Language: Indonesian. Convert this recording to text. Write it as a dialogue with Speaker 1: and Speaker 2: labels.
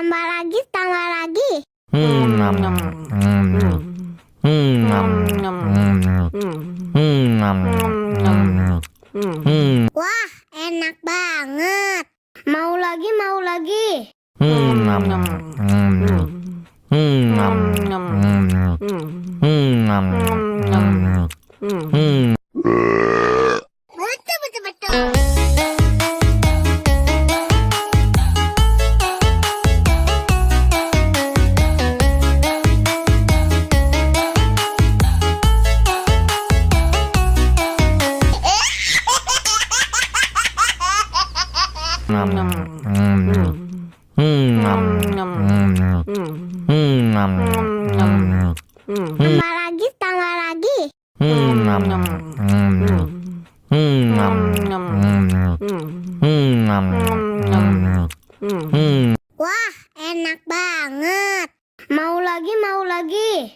Speaker 1: Tambah lagi, tambah lagi. Wah, enak banget. Mau lagi, mau lagi. Betul, betul, betul. Tambah lagi, tambah lagi. Wah, enak banget. Mau lagi, mau lagi.